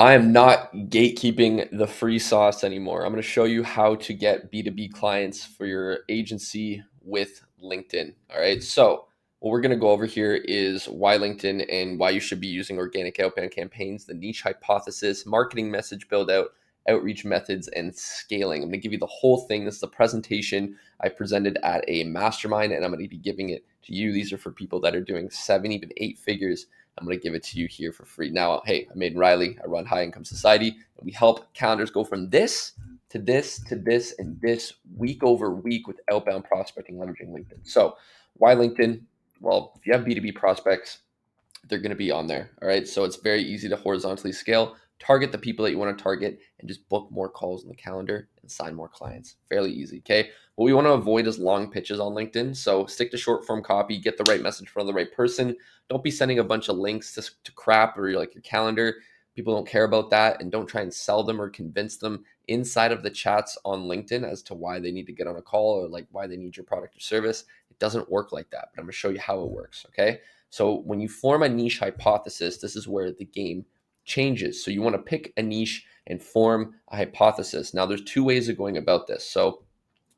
I am not gatekeeping the free sauce anymore. I'm going to show you how to get B2B clients for your agency with LinkedIn. All right. So, what we're going to go over here is why LinkedIn and why you should be using organic outbound campaigns, the niche hypothesis, marketing message build out, outreach methods, and scaling. I'm going to give you the whole thing. This is a presentation I presented at a mastermind, and I'm going to be giving it to you. These are for people that are doing 7, even 8 figures. I'm going to give it to you here for free. Now, hey, I'm Aiden Reilly. I run High Income Society, and we help calendars go from this to this to this and this week over week with outbound prospecting leveraging LinkedIn. So, why LinkedIn? Well, if you have B2B prospects, they're going to be on there. All right. So it's very easy to horizontally scale, target the people that you want to target, and just book more calls in the calendar and sign more clients. Fairly easy. Okay. What we want to avoid is long pitches on LinkedIn. So stick to short form copy, get the right message from the right person. Don't be sending a bunch of links to crap or like your calendar. People don't care about that, and don't try and sell them or convince them inside of the chats on LinkedIn as to why they need to get on a call or like why they need your product or service. It doesn't work like that, but I'm going to show you how it works. Okay. So when you form a niche hypothesis, this is where the game changes. So you want to pick a niche and form a hypothesis. Now there's two ways of going about this. So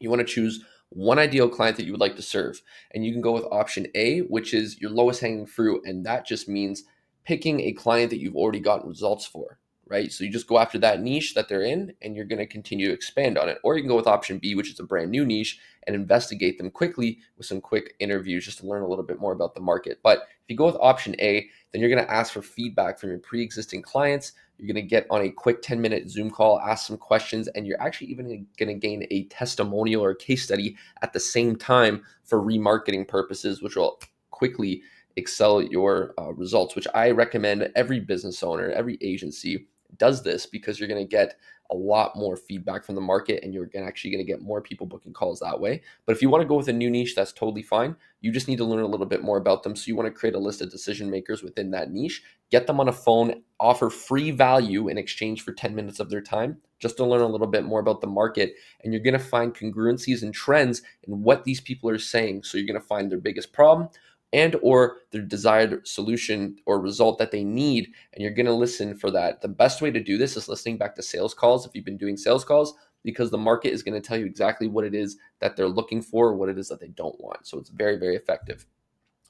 you want to choose one ideal client that you would like to serve. And you can go with option A, which is your lowest hanging fruit. And that just means picking a client that you've already gotten results for, right? So you just go after that niche that they're in and you're going to continue to expand on it. Or you can go with option B, which is a brand new niche, and investigate them quickly with some quick interviews just to learn a little bit more about the market. But if you go with option A, then you're going to ask for feedback from your pre-existing clients. You're going to get on a quick 10-minute Zoom call, ask some questions, and you're actually even going to gain a testimonial or a case study at the same time for remarketing purposes, which will quickly excel your results, which I recommend every business owner, every agency does this, because you're going to get a lot more feedback from the market and you're actually going to get more people booking calls that way. But if you want to go with a new niche, that's totally fine. You just need to learn a little bit more about them. So you want to create a list of decision makers within that niche, get them on a phone, offer free value in exchange for 10 minutes of their time just to learn a little bit more about the market. And you're going to find congruencies and trends in what these people are saying. So you're going to find their biggest problem and or their desired solution or result that they need, and you're going to listen for that. The best way to do this is listening back to sales calls if you've been doing sales calls, because the market is going to tell you exactly what it is that they're looking for or what it is that they don't want. So it's very, very effective.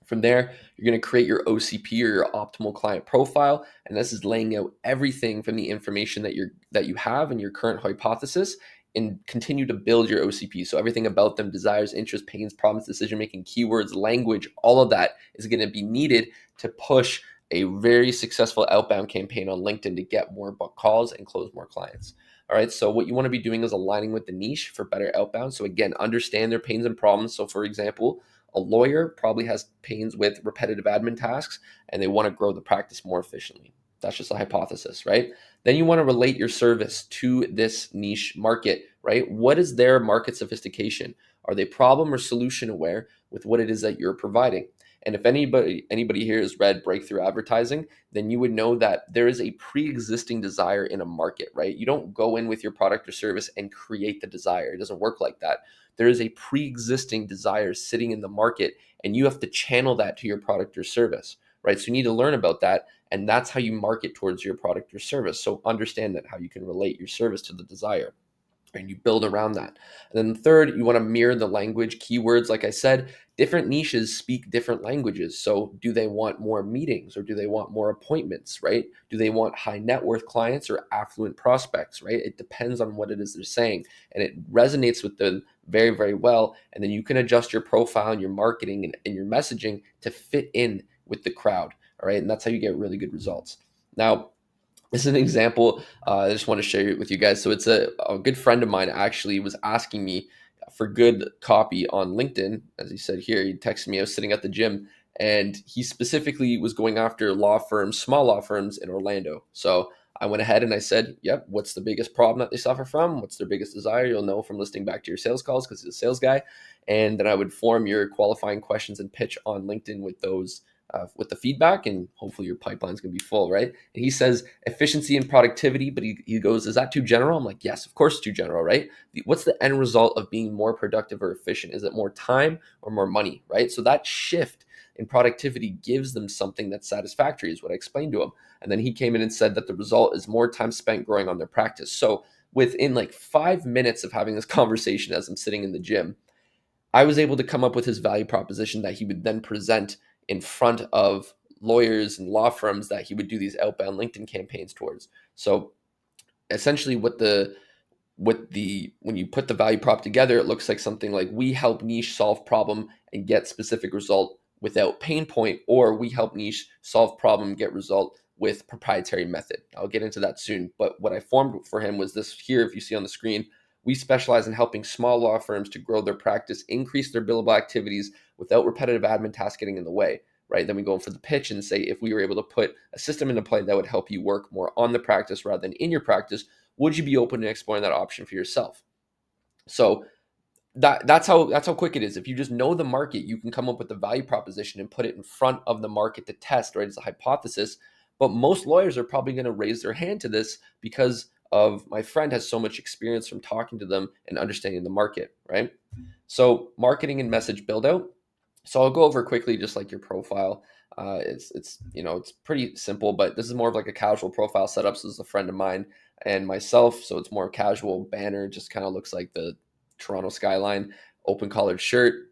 From there, you're going to create your OCP or your optimal client profile, and this is laying out everything from the information that you have in your current hypothesis, and continue to build your OCP. So everything about them, desires, interests, pains, problems, decision making, keywords, language, all of that is going to be needed to push a very successful outbound campaign on LinkedIn to get more book calls and close more clients. All right. So what you want to be doing is aligning with the niche for better outbound. So again, understand their pains and problems. So for example, a lawyer probably has pains with repetitive admin tasks and they want to grow the practice more efficiently. That's just a hypothesis, right? Then you want to relate your service to this niche market, right? What is their market sophistication? Are they problem or solution aware with what it is that you're providing? And if anybody here has read Breakthrough Advertising, then you would know that there is a pre-existing desire in a market, right? You don't go in with your product or service and create the desire. It doesn't work like that. There is a pre-existing desire sitting in the market, and you have to channel that to your product or service, right? So you need to learn about that, and that's how you market towards your product or service. So understand that how you can relate your service to the desire, and you build around that. And then the third, you want to mirror the language keywords. Like I said, different niches speak different languages. So do they want more meetings or do they want more appointments, right? Do they want high net worth clients or affluent prospects, right? It depends on what it is they're saying, and it resonates with them very, very well. And then you can adjust your profile and your marketing and your messaging to fit in with the crowd. All right. And that's how you get really good results. Now, this is an example I just want to share it with you guys. So it's a good friend of mine actually was asking me for good copy on LinkedIn. As he said here, he texted me, I was sitting at the gym, and he specifically was going after law firms, small law firms in Orlando. So I went ahead and I said, yep, what's the biggest problem that they suffer from? What's their biggest desire? You'll know from listening back to your sales calls because he's a sales guy. And then I would form your qualifying questions and pitch on LinkedIn with those with the feedback, and hopefully your pipeline's gonna be full, right? And he says efficiency and productivity, but he goes, is that too general? I'm like, yes, of course, too general, right? What's the end result of being more productive or efficient? Is it more time or more money, right? So that shift, in productivity gives them something that's satisfactory, is what I explained to him. And then he came in and said that the result is more time spent growing on their practice. So within like 5 minutes of having this conversation as I'm sitting in the gym, I was able to come up with his value proposition that he would then present in front of lawyers and law firms that he would do these outbound LinkedIn campaigns towards. So essentially when you put the value prop together, it looks like something like we help niche solve problem and get specific result without pain point, or we help niche solve problem, get result with proprietary method. I'll get into that soon. But what I formed for him was this here, if you see on the screen. We specialize in helping small law firms to grow their practice, increase their billable activities without repetitive admin tasks getting in the way, right? Then we go for the pitch and say, if we were able to put a system into play that would help you work more on the practice rather than in your practice, would you be open to exploring that option for yourself? So that's how quick it is. If you just know the market, you can come up with the value proposition and put it in front of the market to test, right? It's a hypothesis. But most lawyers are probably going to raise their hand to this because of my friend has so much experience from talking to them and understanding the market, right? So marketing and message build out. So I'll go over quickly, just like your profile. It's pretty simple, but this is more of like a casual profile setup. So this is a friend of mine and myself. So it's more casual banner, just kind of looks like the Toronto skyline, open collared shirt.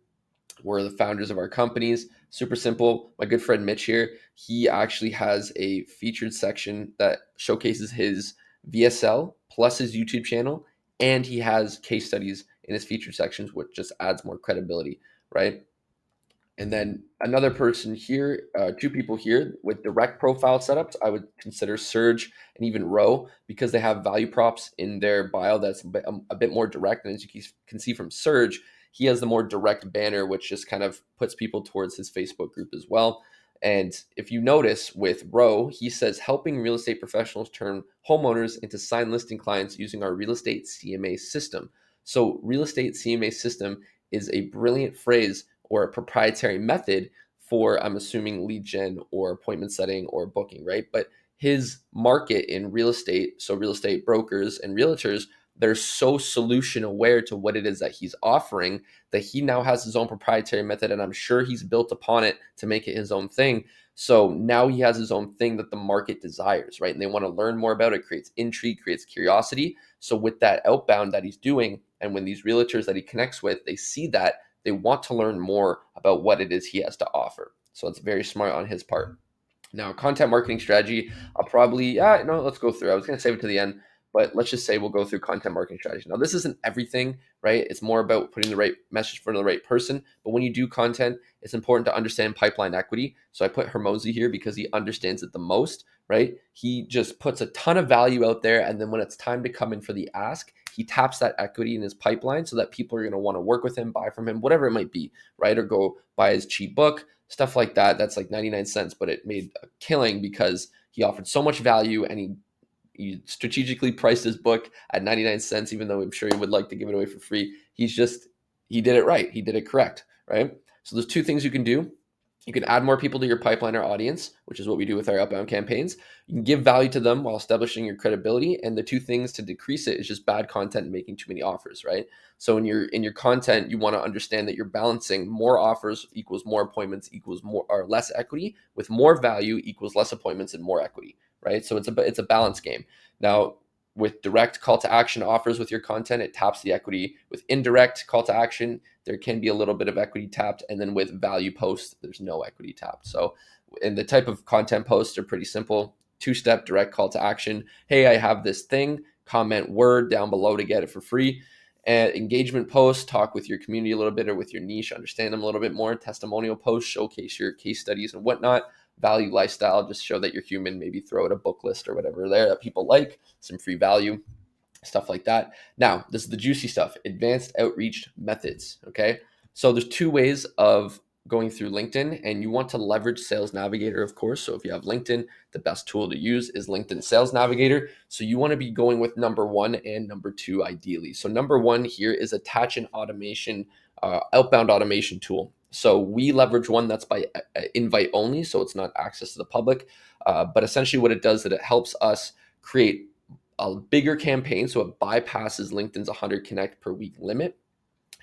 We're the founders of our companies. Super simple. My good friend Mitch here, he actually has a featured section that showcases his VSL plus his YouTube channel, and he has case studies in his featured sections, which just adds more credibility, right? And then another person here, two people here with direct profile setups, I would consider Surge and even Row because they have value props in their bio that's a bit more direct. And as you can see from Surge, he has the more direct banner, which just kind of puts people towards his Facebook group as well. And if you notice with Row, he says helping real estate professionals turn homeowners into signed listing clients using our real estate CMA system. So, real estate CMA system is a brilliant phrase or a proprietary method for, I'm assuming, lead gen or appointment setting or booking, right? But his market in real estate, so real estate brokers and realtors, they're so solution aware to what it is that he's offering that he now has his own proprietary method. And I'm sure he's built upon it to make it his own thing. So now he has his own thing that the market desires, right? And they want to learn more about it, creates intrigue, creates curiosity. So with that outbound that he's doing, and when these realtors that he connects with, they see that, they want to learn more about what it is he has to offer. So it's very smart on his part. Now, content marketing strategy, I'll probably, no, let's go through. I was going to save it to the end, but let's just say we'll go through content marketing strategy. Now, this isn't everything, right? It's more about putting the right message in front of the right person. But when you do content, it's important to understand pipeline equity. So I put Hermosi here because he understands it the most, right? He just puts a ton of value out there. And then when it's time to come in for the ask, he taps that equity in his pipeline so that people are going to want to work with him, buy from him, whatever it might be, right? Or go buy his cheap book, stuff like that. That's like 99 cents, but it made a killing because he offered so much value and he strategically priced his book at 99 cents, even though I'm sure he would like to give it away for free. He did it right. He did it correct, right? So there's two things you can do. You can add more people to your pipeline or audience, which is what we do with our outbound campaigns. You can give value to them while establishing your credibility. And the two things to decrease it is just bad content and making too many offers, right? So in your content, you want to understand that you're balancing more offers equals more appointments equals more or less equity, with more value equals less appointments and more equity, right? So it's a balance game. Now, with direct call to action offers with your content, it taps the equity. With indirect call to action, there can be a little bit of equity tapped. And then with value posts, there's no equity tapped. So, and the type of content posts are pretty simple. Two-step direct call to action. Hey, I have this thing. Comment word down below to get it for free. And engagement posts, talk with your community a little bit or with your niche, understand them a little bit more. Testimonial posts, showcase your case studies and whatnot. Value lifestyle, just show that you're human, maybe throw out a book list or whatever there that people like, some free value, stuff like that. Now, this is the juicy stuff, advanced outreach methods, okay? So there's two ways of going through LinkedIn, and you want to leverage Sales Navigator, of course. So if you have LinkedIn, the best tool to use is LinkedIn Sales Navigator. So you want to be going with number one and number two, ideally. So number one here is attach an automation, outbound automation tool. So we leverage one that's by invite only, so it's not access to the public. But essentially what it does is it helps us create a bigger campaign. So it bypasses LinkedIn's 100 connect per week limit.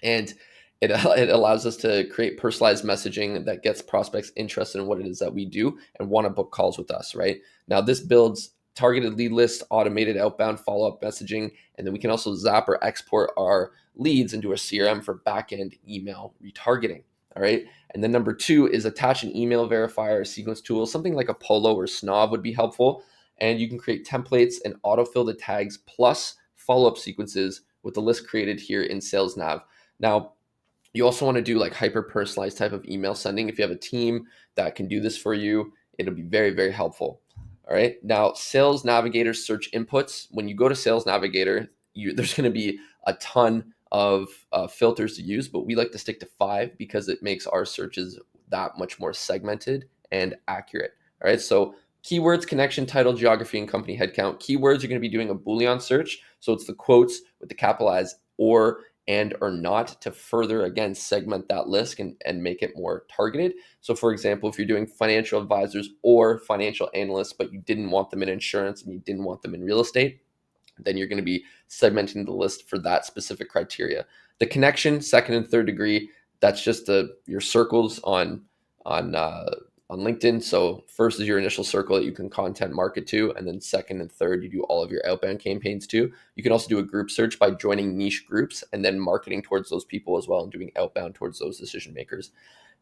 And It allows us to create personalized messaging that gets prospects interested in what it is that we do and want to book calls with us, right? Now, this builds targeted lead lists, automated outbound follow-up messaging, and then we can also zap or export our leads into a CRM for back-end email retargeting. All right. And then number two is attach an email verifier or sequence tool. Something like a Polo or Snob would be helpful. And you can create templates and autofill the tags plus follow-up sequences with the list created here in Sales Nav. Now, you also want to do like hyper personalized type of email sending. If you have a team that can do this for you, it'll be very, very helpful. All right. Now, Sales Navigator search inputs. When you go to Sales Navigator, there's going to be a ton of filters to use, but we like to stick to 5 because it makes our searches that much more segmented and accurate. All right. So keywords, connection, title, geography, and company headcount. Keywords, you're going to be doing a Boolean search. So it's the quotes with the capitalized or and or not to further, again, segment that list and make it more targeted. So for example, if you're doing financial advisors or financial analysts, but you didn't want them in insurance and you didn't want them in real estate, then you're going to be segmenting the list for that specific criteria. The connection, second and third degree, that's just your circles on on LinkedIn. So first is your initial circle that you can content market to, and then second and third, you do all of your outbound campaigns to. You can also do a group search by joining niche groups and then marketing towards those people as well and doing outbound towards those decision makers.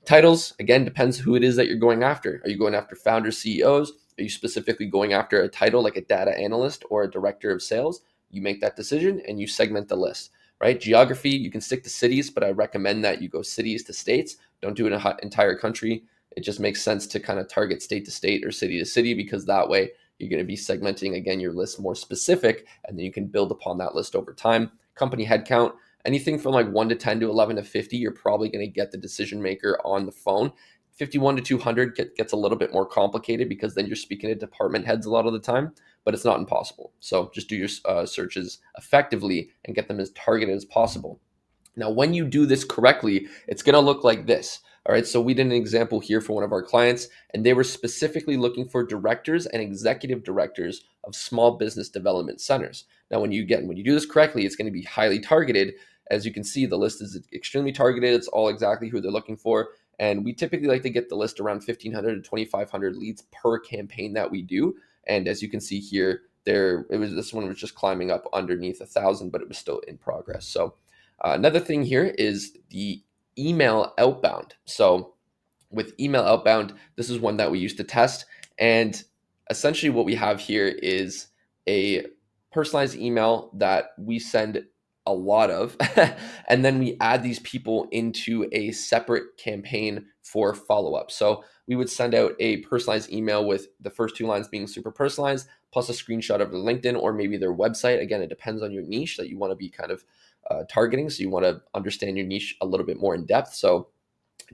Titles, again, depends who it is that you're going after. Are you going after founders, CEOs? Are you specifically going after a title like a data analyst or a director of sales? You make that decision and you segment the list, right? Geography, you can stick to cities, but I recommend that you go cities to states. Don't do an entire country. It just makes sense to kind of target state to state or city to city because that way you're going to be segmenting, again, your list more specific, and then you can build upon that list over time. Company headcount, anything from like 1 to 10 to 11 to 50, you're probably going to get the decision maker on the phone. 51 to 200 gets a little bit more complicated because then you're speaking to department heads a lot of the time, but it's not impossible. So just do your searches effectively and get them as targeted as possible. Now, when you do this correctly, it's going to look like this. All right. So we did an example here for one of our clients, and they were specifically looking for directors and executive directors of small business development centers. Now, when you do this correctly, it's going to be highly targeted. As you can see, the list is extremely targeted. It's all exactly who they're looking for. And we typically like to get the list around 1,500 to 2,500 leads per campaign that we do. And as you can see here, this one was just climbing up underneath 1,000, but it was still in progress. So another thing here is the email outbound. So with email outbound, this is one that we used to test. And essentially what we have here is a personalized email that we send a lot of, and then we add these people into a separate campaign for follow-up. So we would send out a personalized email with the first 2 lines being super personalized, plus a screenshot of their LinkedIn or maybe their website. Again, it depends on your niche that you want to be kind of targeting. So you want to understand your niche a little bit more in depth. So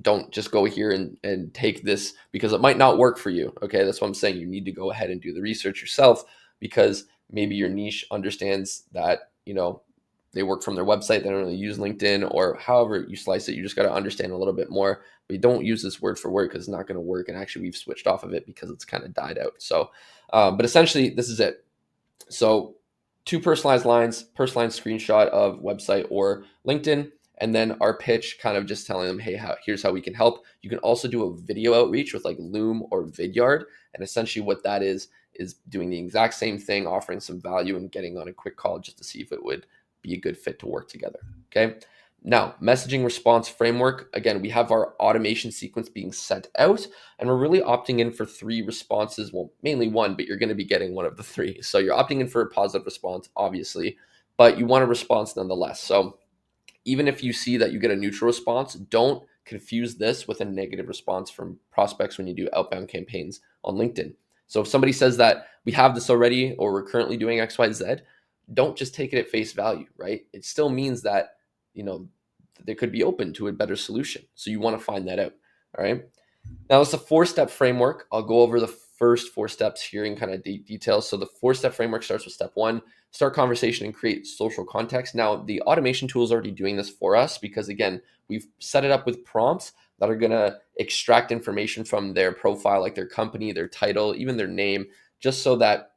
don't just go here and take this because it might not work for you. Okay. That's what I'm saying. You need to go ahead and do the research yourself because maybe your niche understands that, they work from their website. They don't really use LinkedIn or however you slice it. You just got to understand a little bit more, but you don't use this word for word because it's not going to work. And actually we've switched off of it because it's kind of died out. So, but essentially this is it. So 2 personalized lines, personalized screenshot of website or LinkedIn, and then our pitch kind of just telling them, hey, here's how we can help. You can also do a video outreach with like Loom or Vidyard. And essentially what that is doing the exact same thing, offering some value and getting on a quick call just to see if it would be a good fit to work together. Okay. Now, messaging response framework. Again, we have our automation sequence being sent out, and we're really opting in for 3 responses. Well, mainly 1, but you're going to be getting one of the 3. So you're opting in for a positive response, obviously, but you want a response nonetheless. So even if you see that you get a neutral response, don't confuse this with a negative response from prospects when you do outbound campaigns on LinkedIn. So if somebody says that we have this already or we're currently doing XYZ, don't just take it at face value, right? It still means that, they could be open to a better solution. So you want to find that out. All right. Now it's a 4-step framework. I'll go over the first 4 steps here in kind of details. So the 4-step framework starts with step 1, start conversation and create social context. Now the automation tool is already doing this for us because again, we've set it up with prompts that are going to extract information from their profile, like their company, their title, even their name, just so that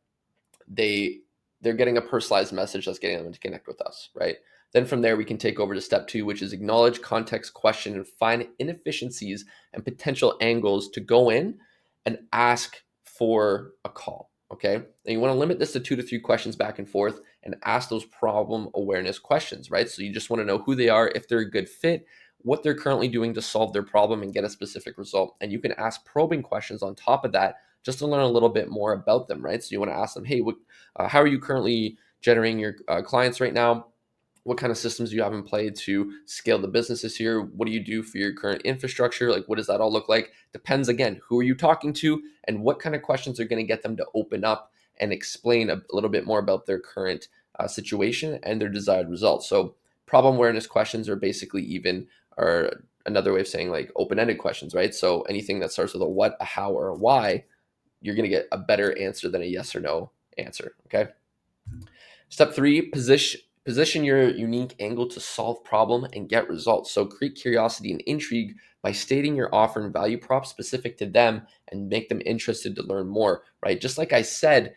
they're getting a personalized message that's getting them to connect with us, right? Then from there, we can take over to step 2, which is acknowledge, context, question, and find inefficiencies and potential angles to go in and ask for a call. Okay. And you want to limit this to 2 to 3 questions back and forth and ask those problem awareness questions, right? So you just want to know who they are, if they're a good fit, what they're currently doing to solve their problem and get a specific result. And you can ask probing questions on top of that just to learn a little bit more about them, right? So you want to ask them, hey, how are you currently generating your clients right now? What kind of systems do you have in play to scale the business this year? What do you do for your current infrastructure? Like, what does that all look like? Depends, again, who are you talking to and what kind of questions are going to get them to open up and explain a little bit more about their current situation and their desired results. So problem awareness questions are basically even, or another way of saying like open-ended questions, right? So anything that starts with a what, a how, or a why, you're going to get a better answer than a yes or no answer. Okay. Step 3, position your unique angle to solve problem and get results. So create curiosity and intrigue by stating your offer and value prop specific to them and make them interested to learn more, right? Just like I said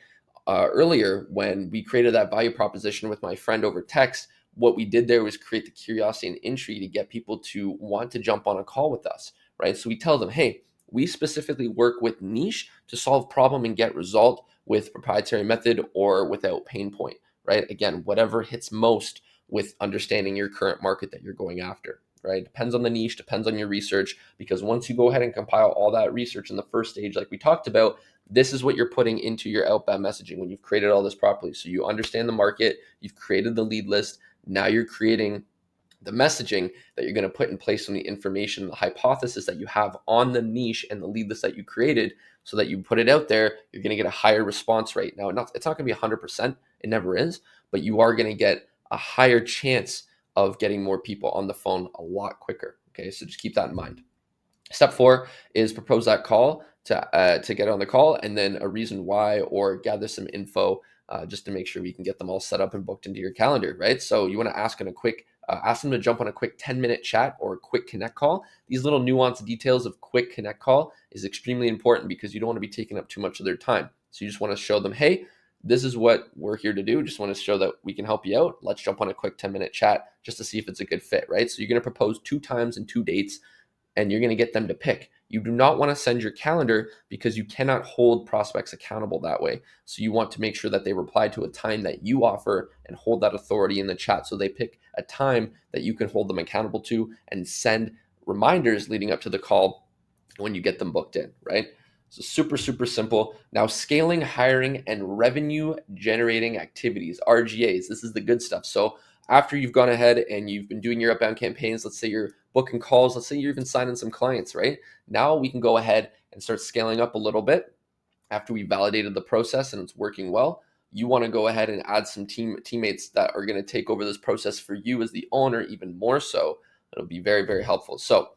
earlier, when we created that value proposition with my friend over text, what we did there was create the curiosity and intrigue to get people to want to jump on a call with us, right? So we tell them, hey, we specifically work with niche to solve problem and get result with proprietary method or without pain point, right? Again, whatever hits most with understanding your current market that you're going after, right? Depends on the niche, depends on your research, because once you go ahead and compile all that research in the first stage, like we talked about, this is what you're putting into your outbound messaging when you've created all this properly. So you understand the market, you've created the lead list, now you're creating the messaging that you're going to put in place on the information, the hypothesis that you have on the niche and the lead list that you created, so that you put it out there, you're going to get a higher response rate. Now, it's not going to be 100%, it never is, but you are going to get a higher chance of getting more people on the phone a lot quicker. Okay, so just keep that in mind. Step 4 is propose that call to get on the call, and then a reason why, or gather some info just to make sure we can get them all set up and booked into your calendar, right? So you want to ask them to jump on a quick 10-minute chat or a quick connect call. These little nuanced details of quick connect call is extremely important because you don't want to be taking up too much of their time. So you just want to show them, hey, this is what we're here to do. Just want to show that we can help you out. Let's jump on a quick 10-minute chat just to see if it's a good fit, right? So you're going to propose 2 times and 2 dates, and you're going to get them to pick. You do not want to send your calendar because you cannot hold prospects accountable that way. So you want to make sure that they reply to a time that you offer and hold that authority in the chat. So they pick a time that you can hold them accountable to and send reminders leading up to the call when you get them booked in, right? So super, super simple. Now, scaling, hiring, and revenue generating activities, RGAs. This is the good stuff. So after you've gone ahead and you've been doing your outbound campaigns, let's say you're booking calls, let's say you're even signing some clients, right? Now we can go ahead and start scaling up a little bit. After we validated the process and it's working well, you want to go ahead and add some teammates that are going to take over this process for you as the owner, even more so. It'll be very, very helpful. So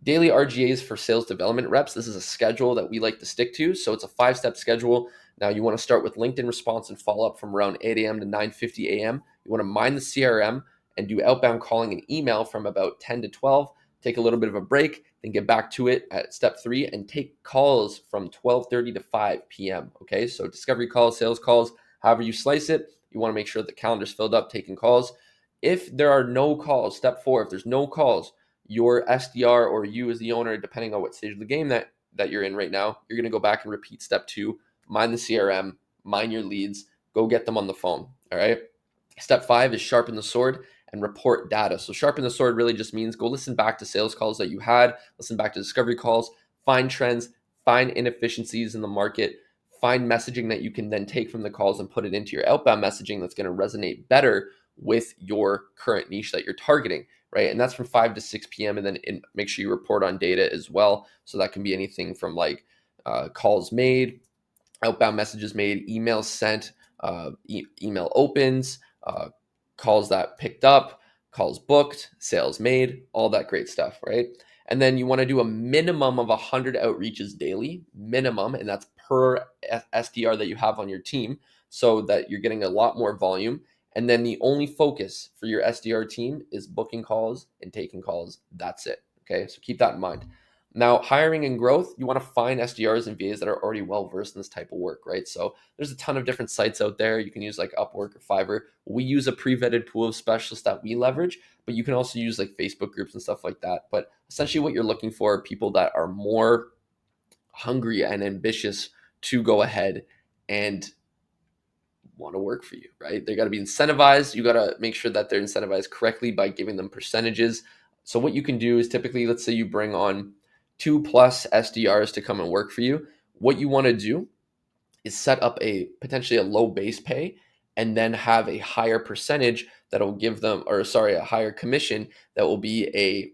daily RGAs for sales development reps. This is a schedule that we like to stick to. So it's a 5-step schedule. Now you want to start with LinkedIn response and follow up from around 8 a.m. to 9:50 a.m. You want to mine the CRM and do outbound calling and email from about 10 to 12. Take a little bit of a break, then get back to it at step 3 and take calls from 12:30 to 5 p.m. Okay, so discovery calls, sales calls, however you slice it, you want to make sure the calendar's filled up taking calls. If there are no calls, step 4, if there's no calls, your SDR or you as the owner, depending on what stage of the game that you're in right now, you're going to go back and repeat step 2, mine the CRM, mine your leads, go get them on the phone. All right. Step 5 is sharpen the sword and report data. So sharpen the sword really just means go listen back to sales calls that you had, listen back to discovery calls, find trends, find inefficiencies in the market, find messaging that you can then take from the calls and put it into your outbound messaging that's going to resonate better with your current niche that you're targeting, right? And that's from 5 to 6 p.m. And then make sure you report on data as well. So that can be anything from like calls made, outbound messages made, emails sent, email opens, calls that picked up, calls booked, sales made, all that great stuff, right? And then you want to do a minimum of 100 outreaches daily, minimum, and that's per SDR that you have on your team, so that you're getting a lot more volume. And then the only focus for your SDR team is booking calls and taking calls. That's it. Okay, so keep that in mind. Now, hiring and growth, you want to find SDRs and VAs that are already well versed in this type of work, right? So there's a ton of different sites out there. You can use like Upwork or Fiverr. We use a pre-vetted pool of specialists that we leverage, but you can also use like Facebook groups and stuff like that. But essentially what you're looking for are people that are more hungry and ambitious to go ahead and want to work for you, right? They got to be incentivized. You got to make sure that they're incentivized correctly by giving them percentages. So what you can do is typically, let's say you bring on 2+ SDRs to come and work for you. What you want to do is set up a potentially a low base pay and then have a higher percentage that will give them, or sorry, a higher commission that will be a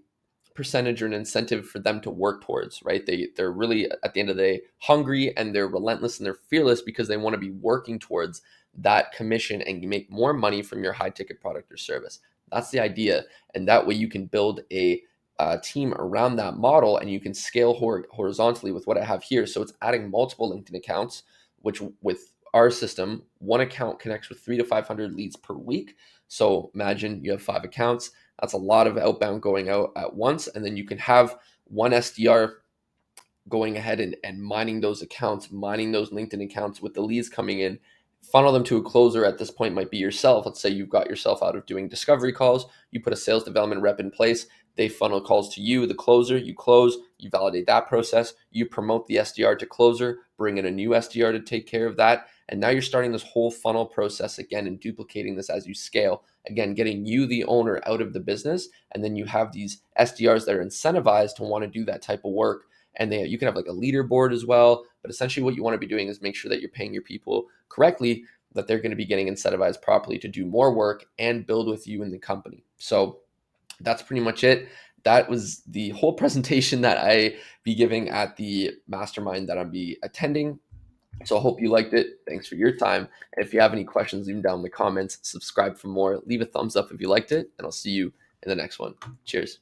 percentage or an incentive for them to work towards, right? They're really at the end of the day hungry and they're relentless and they're fearless because they want to be working towards that commission and you make more money from your high ticket product or service. That's the idea. And that way you can build a team around that model and you can scale horizontally with what I have here. So it's adding multiple LinkedIn accounts, which with our system, one account connects with 300 to 500 leads per week. So imagine you have 5 accounts. That's a lot of outbound going out at once. And then you can have one SDR going ahead and mining those accounts, mining those LinkedIn accounts with the leads coming in, funnel them to a closer. At this point might be yourself. Let's say you've got yourself out of doing discovery calls, you put a sales development rep in place, they funnel calls to you, the closer, you close, you validate that process, you promote the SDR to closer, bring in a new SDR to take care of that. And now you're starting this whole funnel process again and duplicating this as you scale. Again, getting you, the owner, out of the business. And then you have these SDRs that are incentivized to want to do that type of work. And you can have like a leaderboard as well. But essentially what you want to be doing is make sure that you're paying your people correctly, that they're going to be getting incentivized properly to do more work and build with you in the company. So that's pretty much it. That was the whole presentation that I be giving at the mastermind that I'll be attending. So I hope you liked it. Thanks for your time. And if you have any questions, leave them down in the comments. Subscribe for more. Leave a thumbs up if you liked it. And I'll see you in the next one. Cheers.